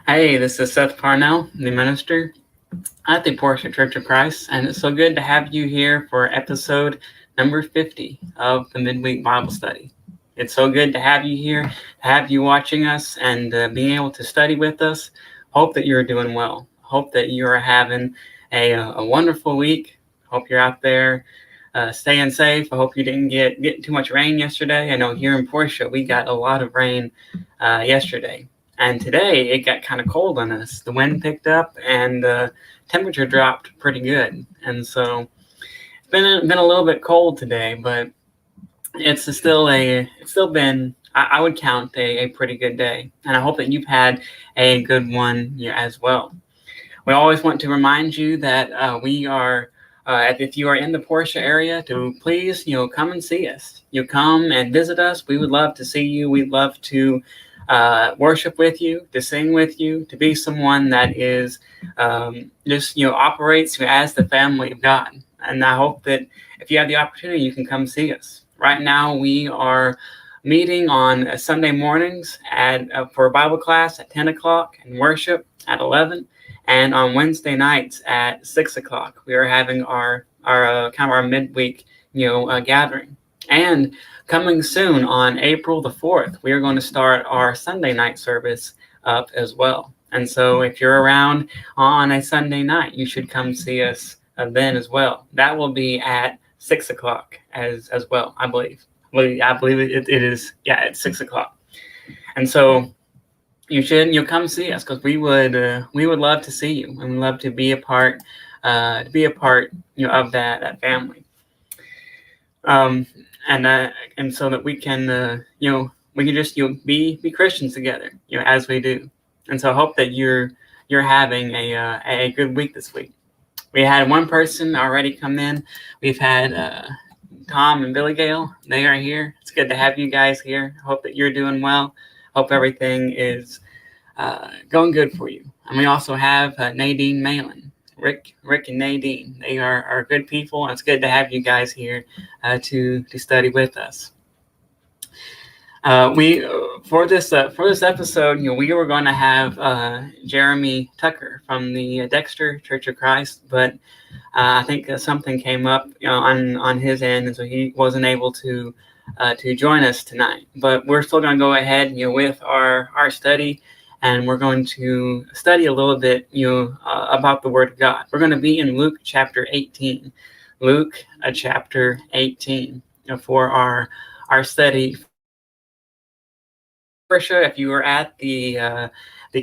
Hey, this is Seth Parnell, the minister at the Portia Church of Christ, and it's so good to have you here for episode number 50 of the Midweek Bible Study. It's so good to have you here, have you watching us, and being able to study with us. Hope that you're doing well. Hope that you are having a wonderful week. Hope you're out there staying safe. I hope you didn't get too much rain yesterday. I know here in Portia we got a lot of rain yesterday. And today it got kind of cold on us. The wind picked up and the temperature dropped pretty good. And so it's been a little bit cold today, but it's still been, I would count a pretty good day. And I hope that you've had a good one as well. We always want to remind you that we are, if you are in the Portia area, to please, come and see us. Come and visit us. We would love to see you. We'd love to worship with you, to sing with you, to be someone that is just operates as the family of God. And I hope that if you have the opportunity, you can come see us. Right now, we are meeting on Sunday mornings for Bible class at 10 o'clock and worship at 11, and on Wednesday nights at 6 o'clock. We are having our kind of our midweek gathering. And coming soon on April the 4th, we are going to start our Sunday night service up as well. And so if you're around on a Sunday night, you should come see us then as well. That will be at 6 o'clock as well, I believe. I believe it is, at 6 o'clock. And so you'll come see us, because we would love to see you, and we love to be a part of that family. And so that we can just be Christians together, as we do. And so I hope that you're having a good week this week. We had one person already come in. We've had Tom and Billy Gale. They are here. It's good to have you guys here. Hope that you're doing well. Hope everything is going good for you. And we also have Nadine Malin. Rick and Nadine. They are good people, and it's good to have you guys here to study with us. For this episode, we were going to have Jeremy Tucker from the Dexter Church of Christ, but I think something came up on his end, and so he wasn't able to join us tonight. But we're still going to go ahead with our study. And we're going to study a little bit, about the Word of God. We're going to be in Luke chapter 18. Luke chapter 18 for our study. Portia, if you were at the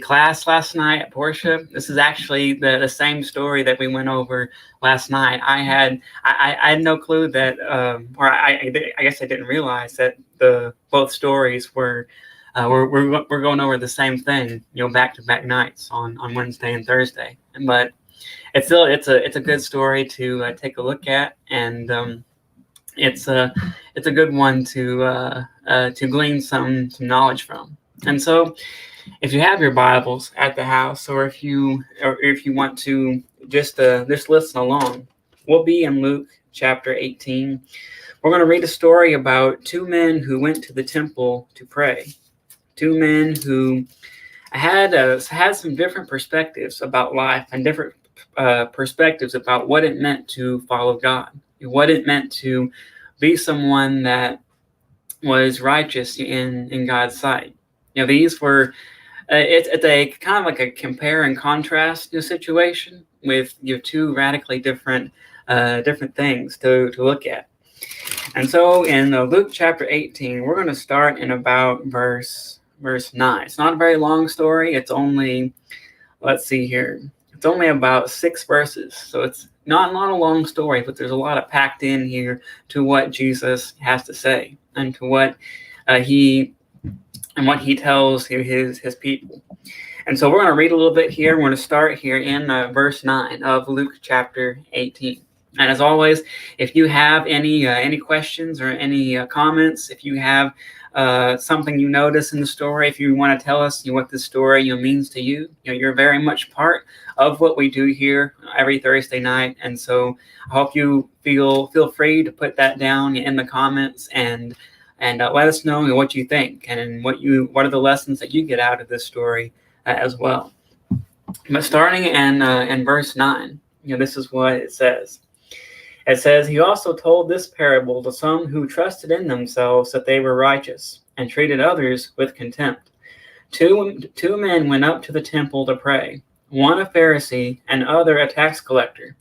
class last night at Portia, this is actually the same story that we went over last night. I had no clue that, or I guess I didn't realize that both stories were. We're going over the same thing, back to back nights on Wednesday and Thursday. But it's a good story to take a look at, and it's a good one to glean some knowledge from. And so, if you have your Bibles at the house, or if you want to just listen along, we'll be in Luke chapter 18. We're going to read a story about two men who went to the temple to pray. Two men who had some different perspectives about life, and different perspectives about what it meant to follow God, what it meant to be someone that was righteous in God's sight. These were it's a kind of like a compare and contrast situation with two radically different things to look at. And so in Luke chapter 18, we're going to start in about verse 9. It's not a very long story. It's only, let's see here, it's only about 6 verses. So it's not a long story, but there's a lot of packed in here to what Jesus has to say, and to what he tells his people. And so we're going to read a little bit here. We're going to start here in verse 9 of Luke chapter 18. And as always, if you have any questions or any comments, if you have something you notice in the story, if you want to tell us what this story means to you, you're very much part of what we do here every Thursday night. And so I hope you feel free to put that down in the comments and let us know what you think, and what are the lessons that you get out of this story as well. But starting in verse 9, this is what it says. It says, "He also told this parable to some who trusted in themselves that they were righteous, and treated others with contempt. Two men went up to the temple to pray, one a Pharisee and other a tax collector.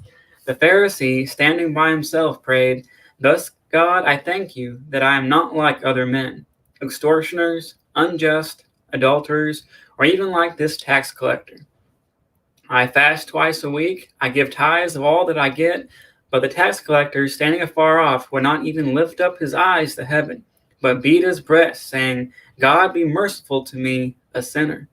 The Pharisee, standing by himself, prayed, 'Thus, God, I thank you that I am not like other men, extortioners, unjust, adulterers, or even like this tax collector. I fast twice a week, I give tithes of all that I get.' But the tax collector, standing afar off, would not even lift up his eyes to heaven, but beat his breast, saying, 'God, be merciful to me, a sinner.'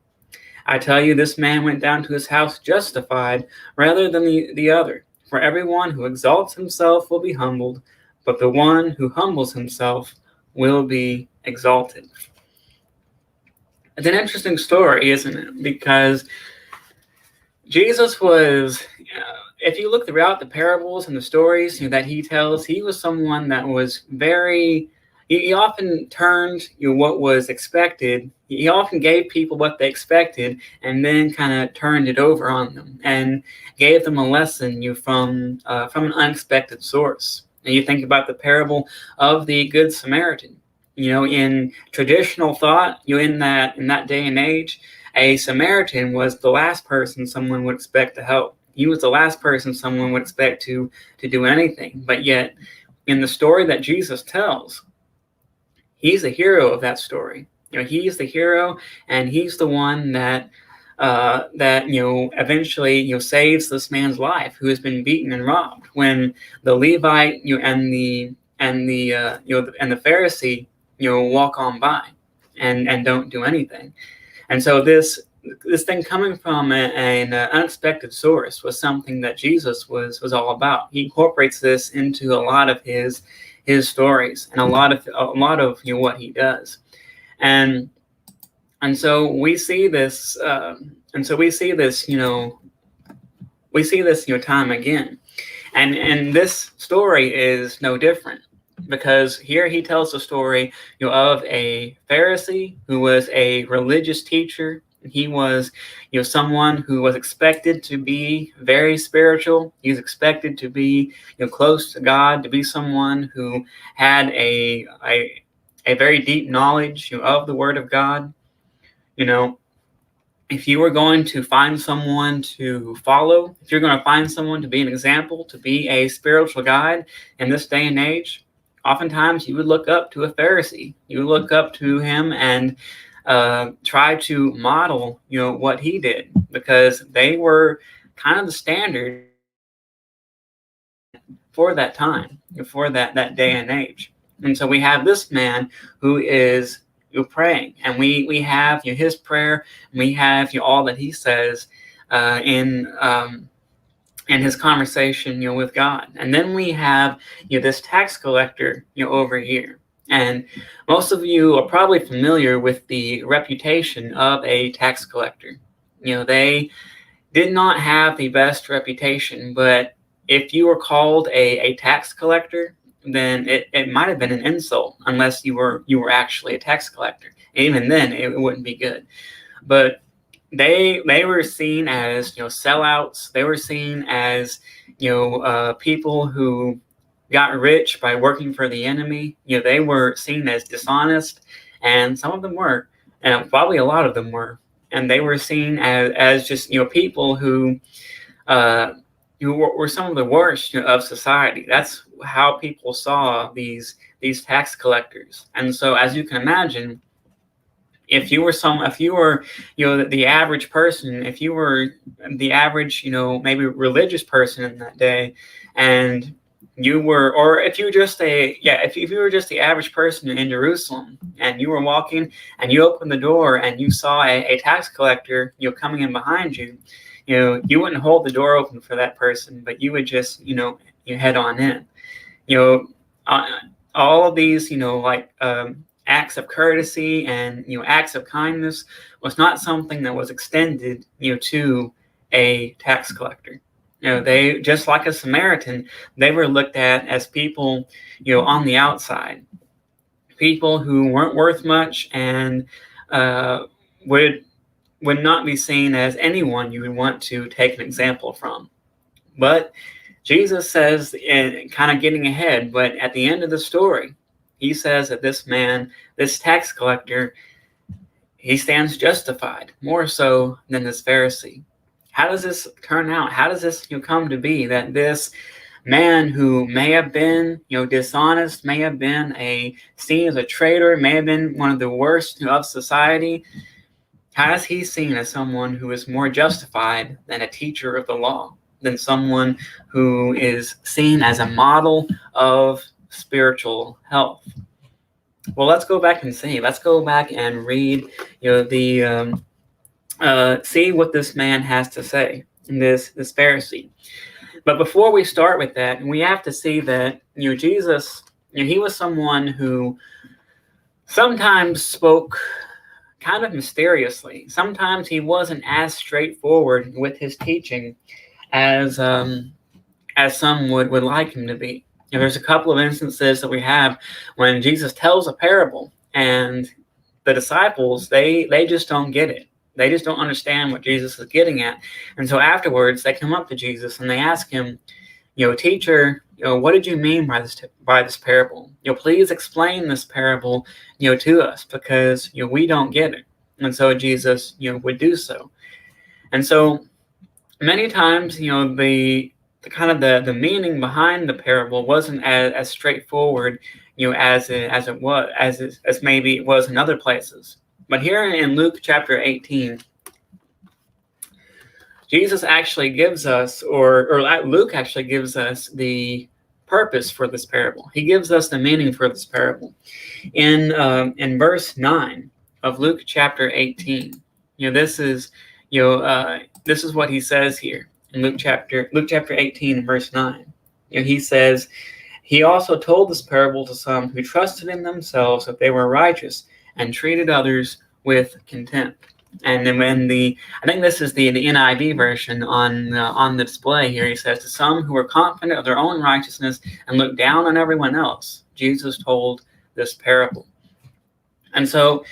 I tell you, this man went down to his house justified rather than the other. For everyone who exalts himself will be humbled, but the one who humbles himself will be exalted." It's an interesting story, isn't it? Because Jesus was, if you look throughout the parables and the stories that he tells, he was someone that was very, he often turned what was expected. He often gave people what they expected and then kind of turned it over on them and gave them a lesson from an unexpected source. And you think about the parable of the Good Samaritan. In traditional thought, in that day and age, a Samaritan was the last person someone would expect to help. He was the last person someone would expect to do anything. But yet, in the story that Jesus tells, he's the hero of that story. He's the hero, and he's the one that eventually saves this man's life, who has been beaten and robbed. When the Levite and the Pharisee walk on by and don't do anything. And so this thing coming from an unexpected source was something that Jesus was all about. He incorporates this into a lot of his stories and a lot of what he does. And so we see this time again. And this story is no different, because here he tells the story of a Pharisee who was a religious teacher. He was someone who was expected to be very spiritual. He was expected to be close to God, to be someone who had a very deep knowledge of the Word of God. If you were going to find someone to follow, if you're going to find someone to be an example, to be a spiritual guide in this day and age, oftentimes you would look up to a Pharisee. You would look up to him and try to model, what he did, because they were kind of the standard for that time, for that day and age. And so we have this man who is praying, and we have his prayer, and we have all that he says in his conversation with God. And then we have this tax collector over here. And most of you are probably familiar with the reputation of a tax collector. They did not have the best reputation, but if you were called a tax collector, then it might have been an insult, unless you were actually a tax collector. Even then, it wouldn't be good. But they were seen as sellouts. They were seen as people who got rich by working for the enemy. They were seen as dishonest, and some of them were, and probably a lot of them were. And they were seen as just people who were some of the worst of society. That's how people saw these tax collectors. And so, as you can imagine, if you were the average person, if you were the average maybe religious person in that day, and you were, or if you were just if you were just the average person in Jerusalem, and you were walking and you opened the door and you saw a tax collector coming in behind you, you wouldn't hold the door open for that person, but you would just you head on in. All of these acts of courtesy and acts of kindness was not something that was extended to a tax collector. They, just like a Samaritan, they were looked at as people on the outside, people who weren't worth much and would would not be seen as anyone you would want to take an example from. But Jesus says, and kind of getting ahead, but at the end of the story, he says that this man, this tax collector, he stands justified more so than this Pharisee. How does this turn out? How does this come to be that this man who may have been dishonest, may have been seen as a traitor, may have been one of the worst of society, how is he seen as someone who is more justified than a teacher of the law, than someone who is seen as a model of spiritual health? Well, let's go back and see. Let's go back and read, see what this man has to say, this Pharisee. But before we start with that, we have to see that Jesus, he was someone who sometimes spoke kind of mysteriously. Sometimes he wasn't as straightforward with his teaching as some would like him to be. There's a couple of instances that we have when Jesus tells a parable, and the disciples, they just don't get it. They just don't understand what Jesus is getting at. And so afterwards, they come up to Jesus and they ask him, teacher, what did you mean by this parable? Please explain this parable, to us, because we don't get it. And so Jesus, would do so. And so many times, the kind of the meaning behind the parable wasn't as straightforward, as maybe it was in other places. But here in Luke chapter 18, Jesus actually gives us, or Luke actually gives us the purpose for this parable. He gives us the meaning for this parable. In verse 9 of Luke chapter 18, this is what he says here in Luke chapter 18, verse 9. He says, he also told this parable to some who trusted in themselves that they were righteous and treated others with contempt. And then I think this is the NIV version on the display here. He says, to some who were confident of their own righteousness and looked down on everyone else, Jesus told this parable. And so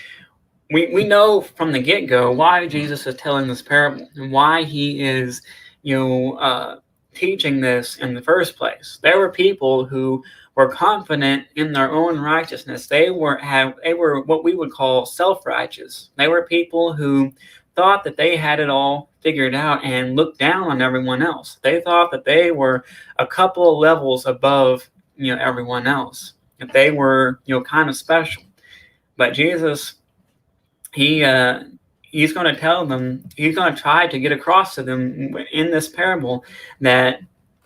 we know from the get-go why Jesus is telling this parable and why he is teaching this in the first place. There were people who were confident in their own righteousness. They were what we would call self-righteous. They were people who thought that they had it all figured out and looked down on everyone else. They thought that they were a couple of levels above everyone else, that they were kind of special. But Jesus, he's going to tell them, he's going to try to get across to them in this parable that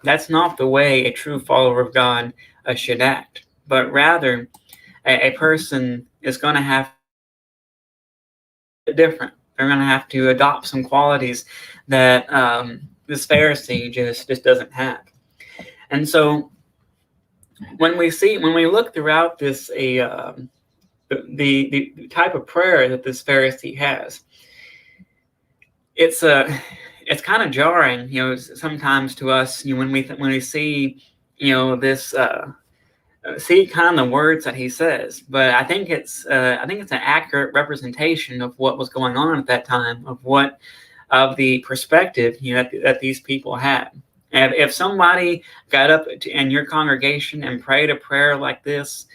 that's not the way a true follower of God should act, but rather a person is going to have different. They're going to have to adopt some qualities that this Pharisee just doesn't have. And so when we look throughout this the type of prayer that this Pharisee has, it's kind of jarring, sometimes to us, when we see, this, see kind of the words that he says. But I think it's an accurate representation of what was going on at that time, of the perspective, that these people had. And if somebody got up in your congregation and prayed a prayer like this,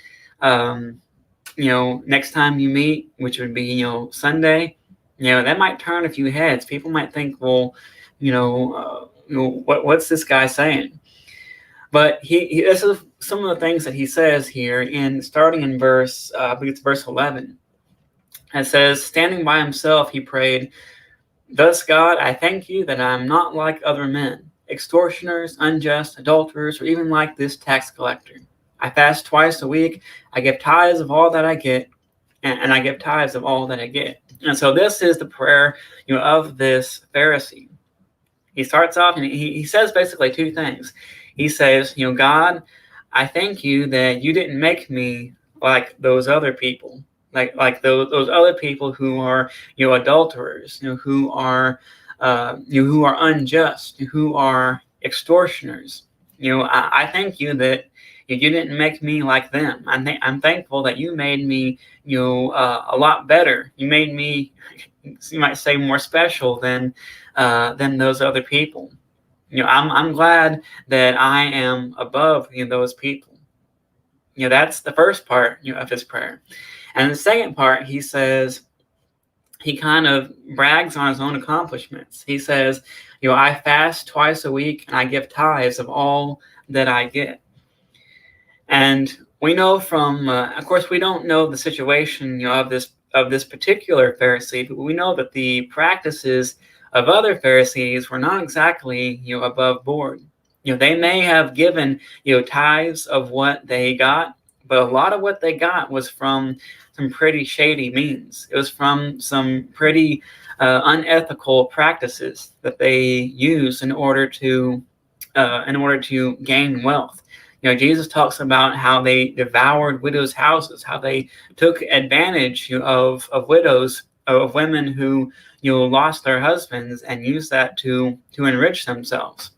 next time you meet, which would be, Sunday, that might turn a few heads. People might think, well, what's this guy saying? But this is some of the things that he says here, starting in verse, I believe it's verse 11. It says, standing by himself, he prayed, thus, God, I thank you that I am not like other men, extortioners, unjust, adulterers, or even like this tax collector. I fast twice a week. I give tithes of all that I get, and I give tithes of all that I get. And so this is the prayer, of this Pharisee. He starts off and he says basically two things. He says, God, I thank you that you didn't make me like those other people, like those other people who are, adulterers, who are unjust, who are extortioners. I thank you that You didn't make me like them. I'm thankful that you made me, a lot better. You made me, you might say, more special than those other people. I'm glad that I am above, those people. That's the first part, of his prayer. And the second part, he says, he kind of brags on his own accomplishments. He says, I fast twice a week and I give tithes of all that I get. And we know from, of course, we don't know the situation, of this particular Pharisee, but we know that the practices of other Pharisees were not exactly, above board. They may have given, tithes of what they got, but a lot of what they got was from some pretty shady means. It was from some pretty unethical practices that they used in order to gain wealth. Jesus talks about how they devoured widows' houses, how they took advantage of widows, of women who lost their husbands, and used that to enrich themselves.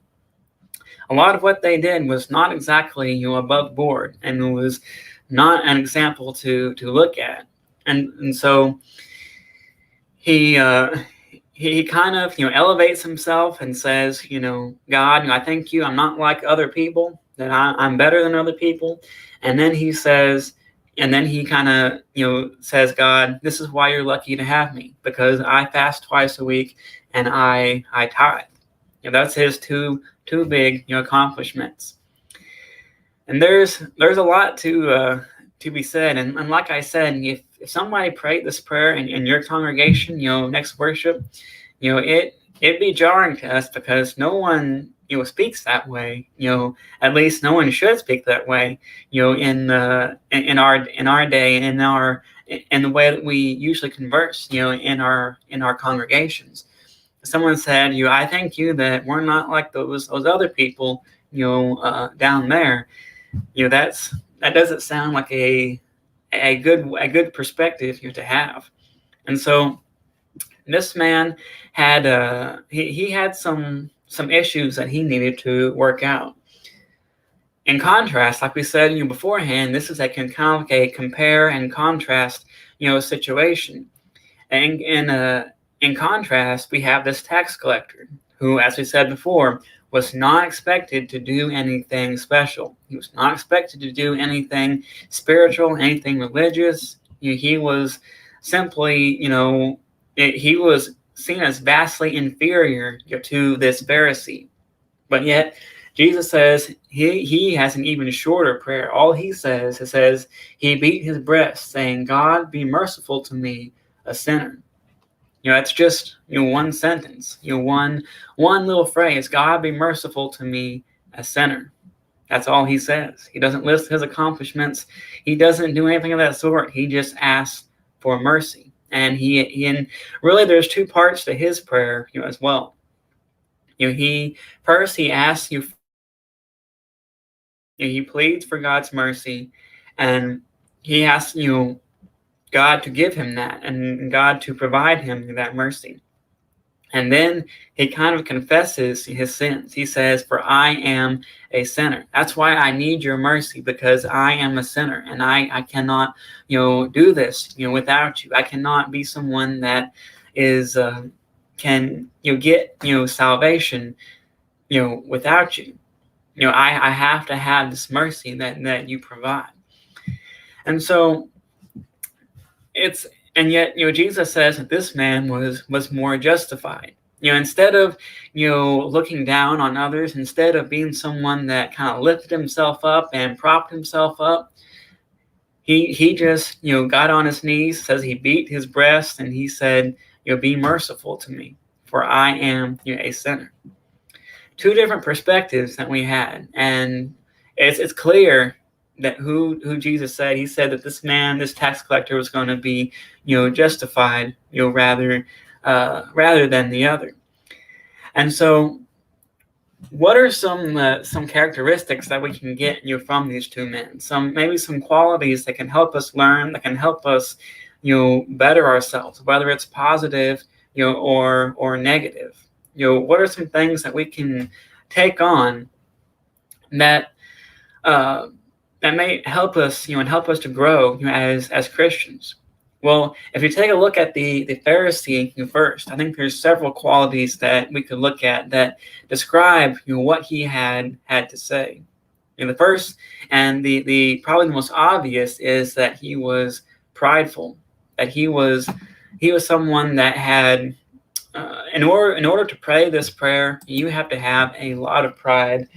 A lot of what they did was not exactly above board, and it was not an example to look at. And so he kind of elevates himself and says, God, I thank you. I'm not like other people, that I'm better than other people. And then he says, and then he kind of says, God, this is why you're lucky to have me, because I fast twice a week and I tithe. That's his two big accomplishments. And there's a lot to be said. And like I said, if somebody prayed this prayer in your congregation, next worship, it'd be jarring to us, because no one speaks that way. At least no one should speak that way. In our day, in the way that we usually converse. In our congregations. Someone said, I thank you that we're not like those other people, down there. That doesn't sound like a good perspective to have. And so this man had he had some issues that he needed to work out. In contrast, like we said beforehand, this is kind of like a compare and contrast situation. And in contrast, we have this tax collector who, as we said before, was not expected to do anything special. He was not expected to do anything spiritual, anything religious. He was simply, he was seen as vastly inferior to this Pharisee. But yet, Jesus says he has an even shorter prayer. All he says, he beat his breast, saying, God, be merciful to me, a sinner. It's just one sentence, one little phrase. God, be merciful to me, a sinner. That's all he says. He doesn't list his accomplishments. He doesn't do anything of that sort. He just asks for mercy. And and really, there's two parts to his prayer, as well. He asks he pleads for God's mercy, and he asks God to give him that, and God to provide him that mercy. And then he kind of confesses his sins. He says, for I am a sinner. That's why I need your mercy, because I am a sinner, and I cannot, do this, without you. I cannot be someone that is, can, get, salvation, without you. I have to have this mercy that you provide. And so and yet, Jesus says that this man was more justified. Instead of, looking down on others, instead of being someone that kind of lifted himself up and propped himself up, he just, got on his knees, says he beat his breast, and he said, be merciful to me, for I am a sinner. Two different perspectives that we had, and it's clear that who Jesus said. He said that this tax collector, was going to be, justified, rather than the other. And so, what are some characteristics that we can get, from these two men? Maybe some qualities that can help us learn, that can help us, better ourselves, whether it's positive, or negative. What are some things that we can take on that that may help us, and help us to grow, as Christians. Well, if you take a look at the Pharisee first, I think there's several qualities that we could look at that describe, what he had to say. The first and the probably the most obvious is that he was prideful. That he was someone that had, in order to pray this prayer, you have to have a lot of pride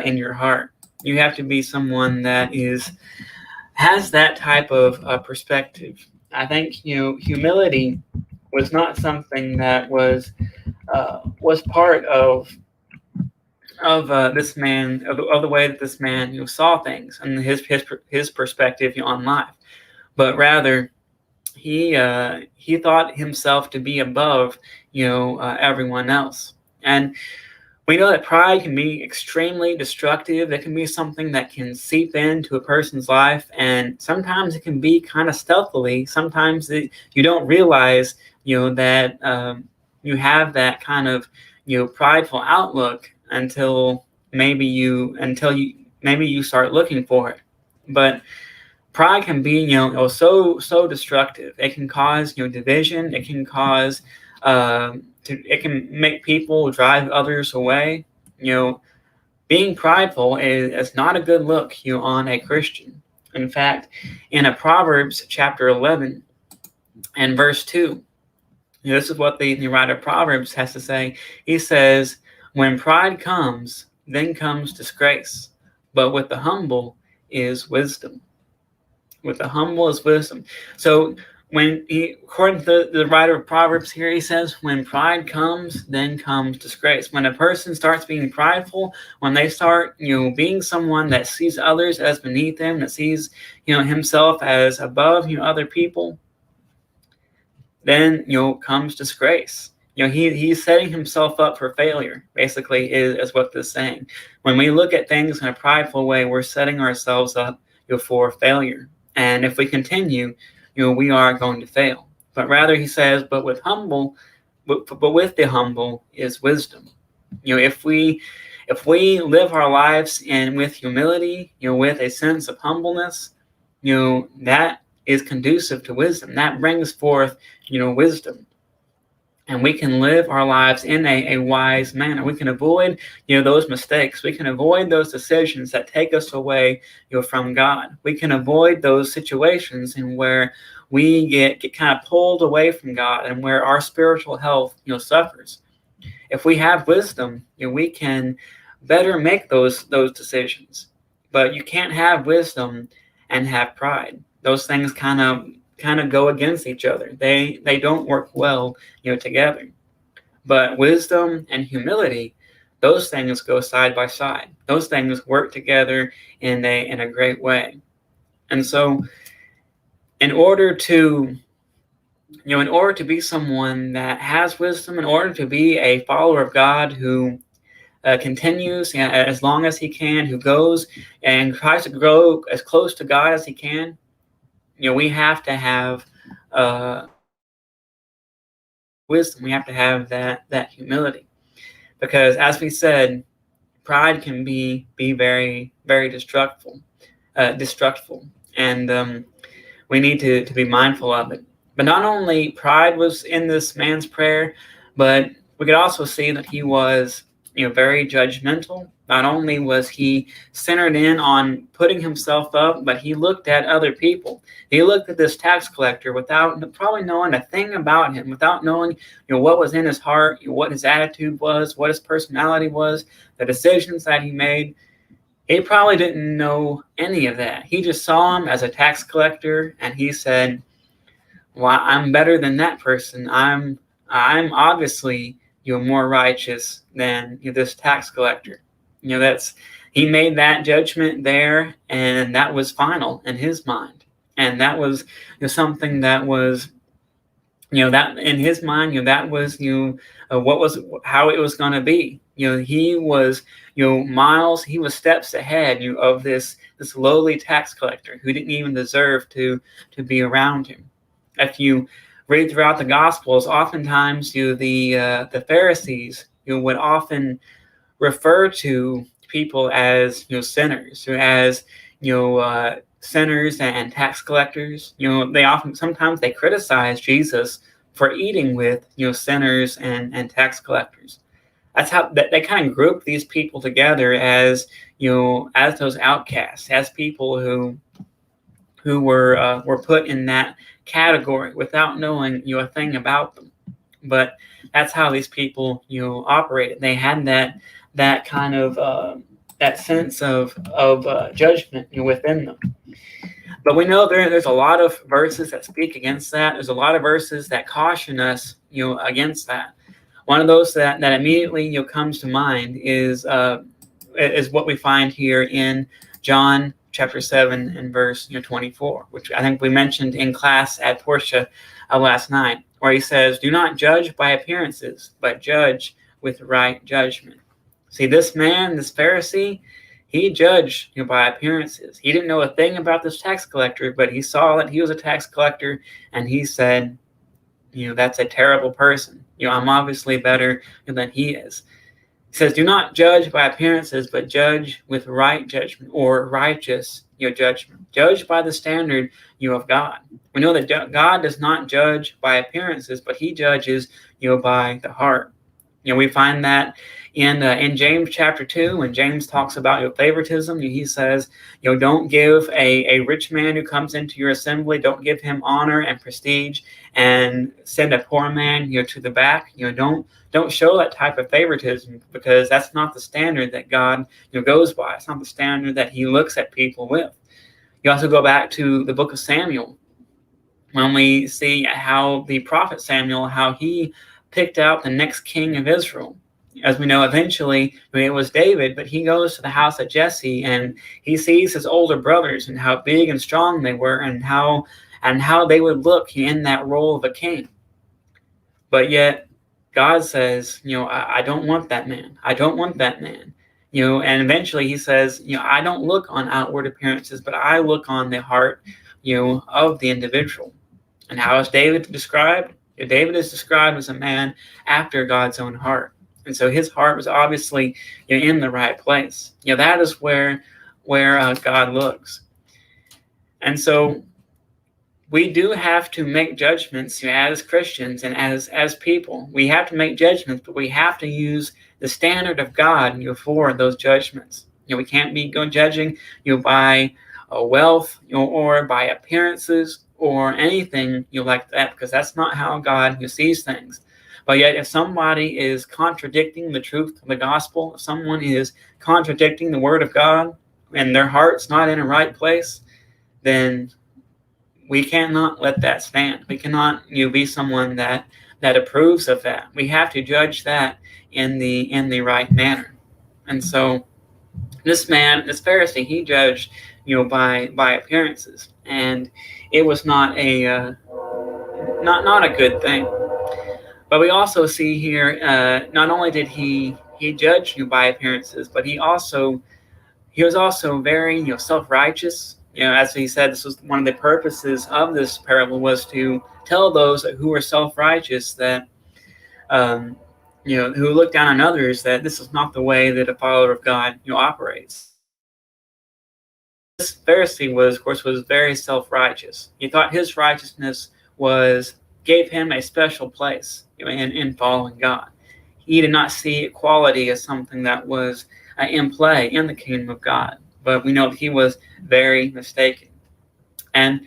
in your heart. You have to be someone that has that type of perspective. I think humility was not something that was part of this man, of the way that this man saw things and his perspective on life, but rather he thought himself to be above everyone else. And we know that pride can be extremely destructive. It can be something that can seep into a person's life, and sometimes it can be kind of stealthily. Sometimes you don't realize, that you have that kind of, prideful outlook until maybe you start looking for it. But pride can be, so destructive. It can cause, division. It can cause, it can make people drive others away. Being prideful is not a good look, on a Christian. In fact, in Proverbs chapter 11 and verse 2, this is what the writer of Proverbs has to say. He says, "When pride comes, then comes disgrace, but with the humble is wisdom." With the humble is wisdom. So according to the writer of Proverbs here, he says, when pride comes, then comes disgrace. When a person starts being prideful, when they start, being someone that sees others as beneath them, that sees, himself as above, other people, then, comes disgrace. He's setting himself up for failure, basically, is what this is saying. When we look at things in a prideful way, we're setting ourselves up, for failure. And if we continue, we are going to fail. But rather, he says, but with the humble is wisdom. If we live our lives with humility, with a sense of humbleness, that is conducive to wisdom. That brings forth, wisdom. And we can live our lives in a wise manner. We can avoid, those mistakes. We can avoid those decisions that take us away, from God. We can avoid those situations in where we get kind of pulled away from God and where our spiritual health, suffers. If we have wisdom, we can better make those decisions. But you can't have wisdom and have pride. Those things kind of go against each other. They don't work well, together. But wisdom and humility, those things go side by side. Those things work together in a great way. And so, in order to be someone that has wisdom, in order to be a follower of God who continues as long as he can, who goes and tries to grow as close to God as he can, we have to have wisdom. We have to have that humility, because, as we said, pride can be very, very destructive, and we need to be mindful of it. But not only pride was in this man's prayer, but we could also see that he was, very judgmental. Not only was he centered in on putting himself up, but he looked at other people. He looked at this tax collector without probably knowing a thing about him, without knowing, what was in his heart, what his attitude was, what his personality was, the decisions that he made. He probably didn't know any of that. He just saw him as a tax collector, and he said, "Well, I'm better than that person. I'm obviously, more righteous than this tax collector." He made that judgment there, and that was final in his mind. And that was something that was, that in his mind, that was, how it was going to be. He was, miles, he was steps ahead, of this lowly tax collector who didn't even deserve to be around him. If you read throughout the Gospels, oftentimes, the Pharisees, would often refer to people as, sinners, as, sinners and tax collectors. Sometimes they criticize Jesus for eating with sinners and tax collectors. That's how they kind of group these people together as as those outcasts, as people who were put in that category without knowing a thing about them. But that's how these people operated. They had that kind of that sense of judgment within them. But we know there's a lot of verses that speak against that. There's a lot of verses that caution us against that. One of those that immediately comes to mind is what we find here in John chapter 7 and verse 24, which I think we mentioned in class at Portia last night, where he says, "Do not judge by appearances, but judge with right judgment." See, this man, this Pharisee, he judged by appearances. He didn't know a thing about this tax collector, but he saw that he was a tax collector, and he said, that's a terrible person. I'm obviously better than he is. He says, "Do not judge by appearances, but judge with right judgment," or righteous judgment. Judge by the standard of God. We know that God does not judge by appearances, but he judges by the heart. We find that in James chapter 2, when James talks about favoritism, he says, don't give a rich man who comes into your assembly, don't give him honor and prestige, and send a poor man to the back. Don't show that type of favoritism, because that's not the standard that God goes by. It's not the standard that he looks at people with. You also go back to the book of Samuel, when we see how the prophet Samuel, how he picked out the next king of Israel. As we know, eventually it was David, but he goes to the house of Jesse and he sees his older brothers and how big and strong they were, and how they would look in that role of a king. But yet God says, I don't want that man. I don't want that man. And eventually he says, I don't look on outward appearances, but I look on the heart, of the individual. And how is David described? David is described as a man after God's own heart. And so his heart was obviously in the right place. That is where God looks. And so we do have to make judgments as Christians and as people. We have to make judgments, but we have to use the standard of God for those judgments. We can't be judging by wealth or by appearances or anything like that, because that's not how God sees things. But yet, if somebody is contradicting the truth of the gospel, if someone is contradicting the word of God, and their heart's not in a right place, then we cannot let that stand. We cannot be someone that approves of that. We have to judge that in the right manner. And so this man, this Pharisee, he judged by appearances, and it was not a good thing. But we also see here, not only did he judge by appearances, but he was also very self-righteous. As he said, this was one of the purposes of this parable, was to tell those who were self-righteous that who look down on others, that this is not the way that a follower of God operates. This Pharisee was very self-righteous. He thought his righteousness gave him a special place in following God. He did not see equality as something that was in play in the kingdom of God. But we know that he was very mistaken. And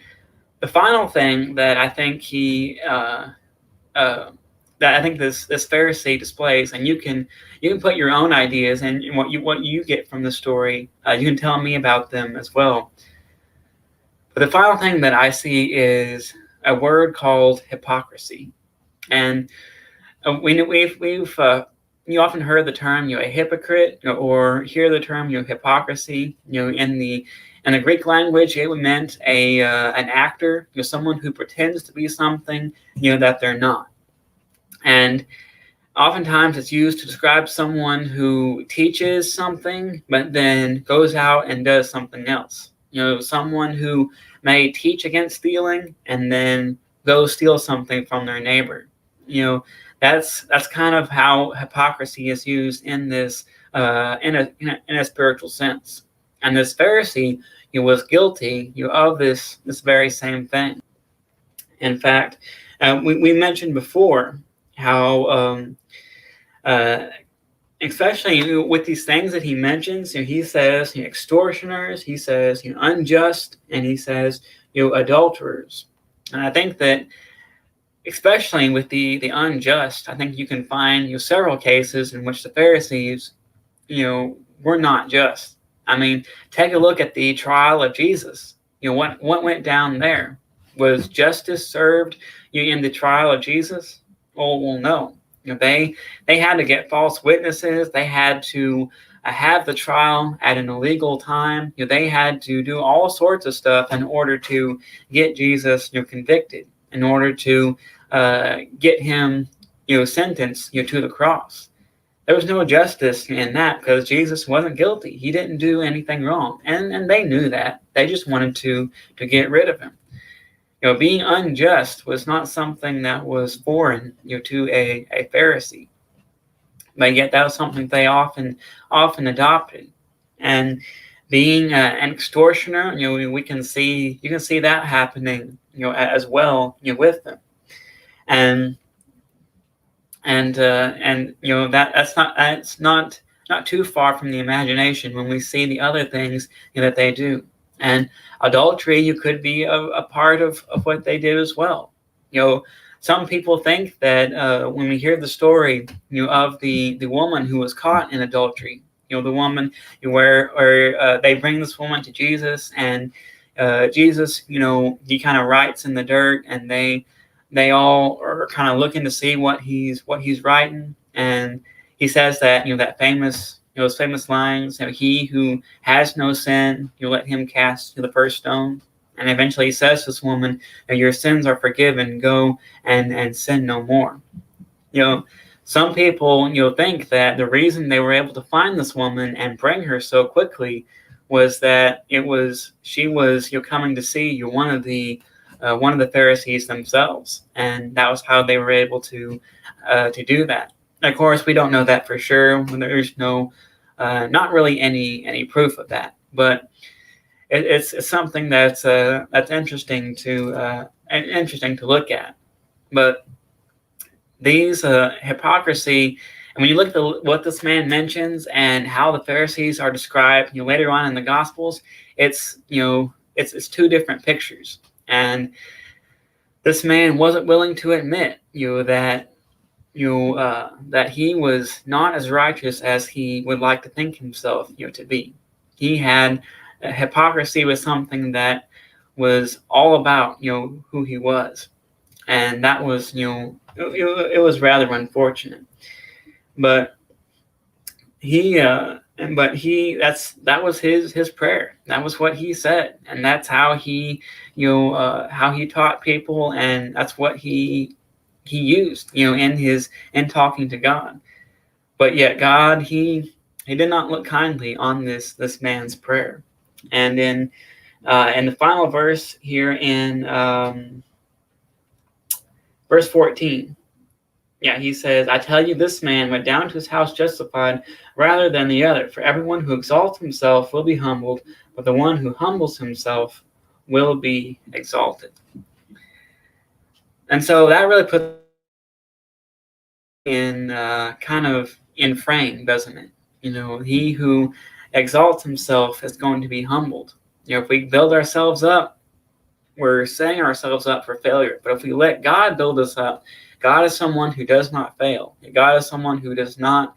the final thing that I think this Pharisee displays, and you can put your own ideas and what you get from the story. You can tell me about them as well. But the final thing that I see is a word called hypocrisy. And we've you often heard the term a hypocrite, or hear the term hypocrisy. In the Greek language, it meant an actor, someone who pretends to be something that they're not. And oftentimes it's used to describe someone who teaches something but then goes out and does something else. Someone who may teach against stealing and then go steal something from their neighbor. That's kind of how hypocrisy is used in this in a spiritual sense. And this Pharisee, he was guilty of this very same thing. In fact, we mentioned before how especially with these things that he mentions, he says extortioners, he says unjust, and he says adulterers. And I think that especially with the unjust, I think you can find several cases in which the Pharisees were not just. I mean, take a look at the trial of Jesus. What went down there? Was justice served in the trial of Jesus? Well, no. They had to get false witnesses. They had to have the trial at an illegal time. They had to do all sorts of stuff in order to get Jesus convicted, in order to get him sentenced to the cross. There was no justice in that because Jesus wasn't guilty. He didn't do anything wrong, and they knew that. They just wanted to get rid of him. Being unjust was not something that was foreign to a Pharisee, but yet that was something they often adopted. And being an extortioner, you can see that happening as well with them. And that's not too far from the imagination when we see the other things that they do. And adultery could be a part of what they did as well. Some people think that when we hear the story of the woman who was caught in adultery, the woman where they bring this woman to Jesus, and Jesus he kind of writes in the dirt, and they all are kind of looking to see what he's writing, and he says that that famous those famous lines, he who has no sin, let him cast the first stone. And eventually he says to this woman, your sins are forgiven, go and sin no more. Some people think that the reason they were able to find this woman and bring her so quickly was that she was coming to see one of the Pharisees themselves, and that was how they were able to do that. Of course, we don't know that for sure. There's no, not really any proof of that, but it's something that's interesting to look at. But these hypocrisy, and when you look at what this man mentions and how the Pharisees are described, later on in the Gospels, it's two different pictures. And this man wasn't willing to admit, that he was not as righteous as he would like to think himself, to be. He had hypocrisy was something that was all about, who he was, and that was, it was rather unfortunate. But that was his prayer. That was what he said, and that's how he taught people, and that's what he used, in talking to God. But yet God, he did not look kindly on this man's prayer. And in the final verse here in verse 14, he says, I tell you, this man went down to his house justified rather than the other. For everyone who exalts himself will be humbled, but the one who humbles himself will be exalted. And so that really puts in kind of in frame, doesn't it? He who exalts himself is going to be humbled. If we build ourselves up, we're setting ourselves up for failure. But if we let God build us up, God is someone who does not fail. God is someone who does not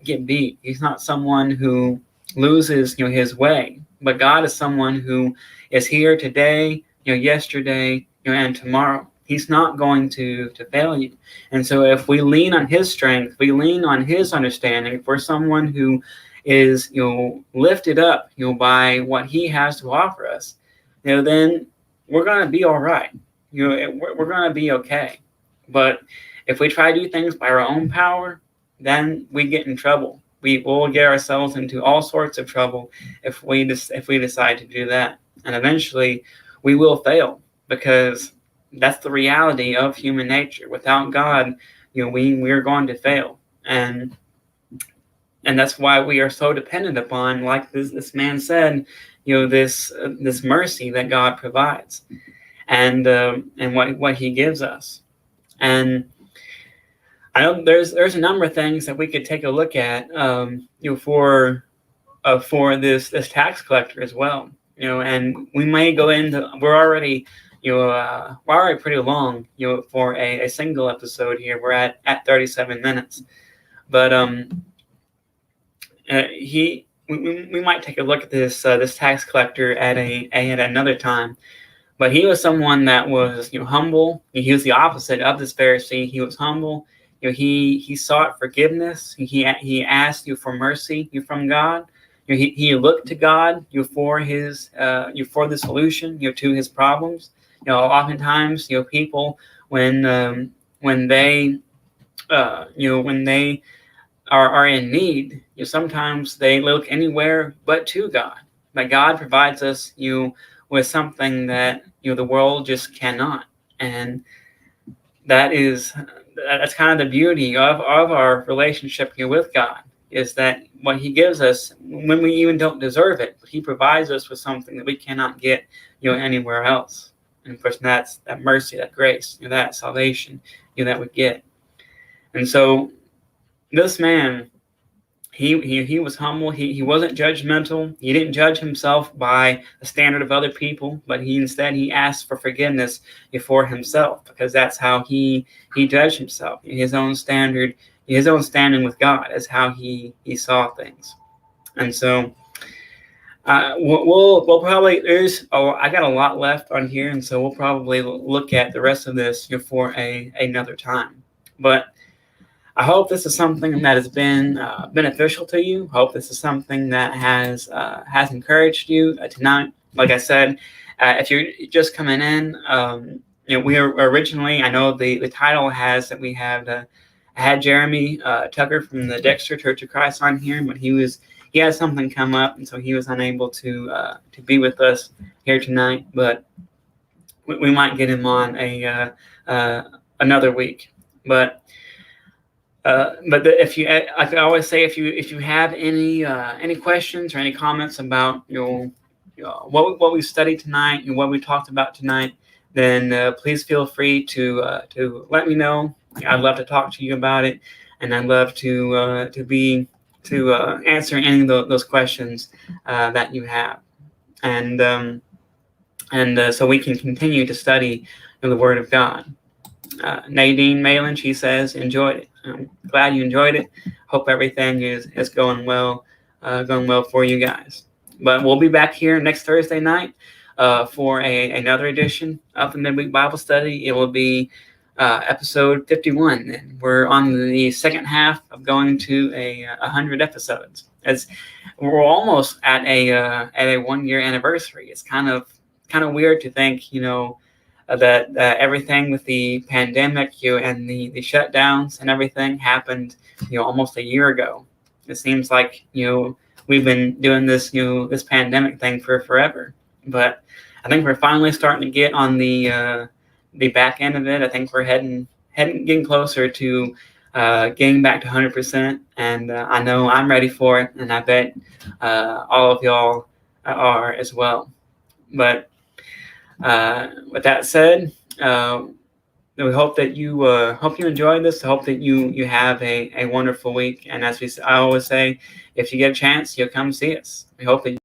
get beat. He's not someone who loses his way. But God is someone who is here today, yesterday, and tomorrow. He's not going to fail you. And so if we lean on his strength, we lean on his understanding, if we're someone who is lifted up by what he has to offer us, then we're going to be all right. We're going to be okay. But if we try to do things by our own power, then we get in trouble. We will get ourselves into all sorts of trouble if we decide to do that. And eventually we will fail, because that's the reality of human nature. Without God, we're going to fail. And that's why we are so dependent upon, like this man said, this mercy that God provides, and what He gives us. And I know there's a number of things that we could take a look at, for this tax collector as well. And we may go into, we're already pretty long, for a single episode here. We're at 37 minutes, but we might take a look at this tax collector at another time. But he was someone that was humble. He was the opposite of this Pharisee. He was humble. He sought forgiveness. He asked for mercy from God. He looked to God for for the solution to his problems. Oftentimes people when they are in need, sometimes they look anywhere but to God. But God provides us with something that the world just cannot, and that's kind of the beauty of our relationship with God, is that what He gives us when we even don't deserve it, but He provides us with something that we cannot get anywhere else. And of course, that's that mercy, that grace, that salvation that we get. And so this man, he was humble. He wasn't judgmental. He didn't judge himself by the standard of other people, but instead he asked for forgiveness for himself, because that's how he judged himself. His own standard, his own standing with God is how he saw things. And so we'll probably, I got a lot left on here, and so we'll probably look at the rest of this for another time. But I hope this is something that has been beneficial to you. Hope this is something that has encouraged you tonight. Like I said, if you're just coming in, we are originally, I know the title has that we have had Jeremy Tucker from the Dexter Church of Christ on here, but he had something come up, and so he was unable to be with us here tonight. But we might get him on another week. But if you, I could always say, if you have any questions or any comments about what we studied tonight and what we talked about tonight, then please feel free to let me know. I'd love to talk to you about it, and I'd love to answer any of those questions that you have, and so we can continue to study the Word of God. Nadine Malin, she says, enjoyed it. I'm glad you enjoyed it. Hope everything is going well for you guys. But we'll be back here next Thursday night for another edition of the Midweek Bible Study. It will be episode 51, and we're on the second half of going to 100 episodes. As we're almost at a 1 year anniversary. It's kind of weird to think, that everything with the pandemic, and the shutdowns and everything happened, almost a year ago. It seems like, we've been doing this, this pandemic thing for forever. But I think we're finally starting to get on the back end of it. I think we're getting closer to getting back to 100%. And I know I'm ready for it, and I bet all of y'all are as well. But with that said, we hope that you enjoyed this. I hope that you have a wonderful week. And as I always say, if you get a chance, you'll come see us. We hope that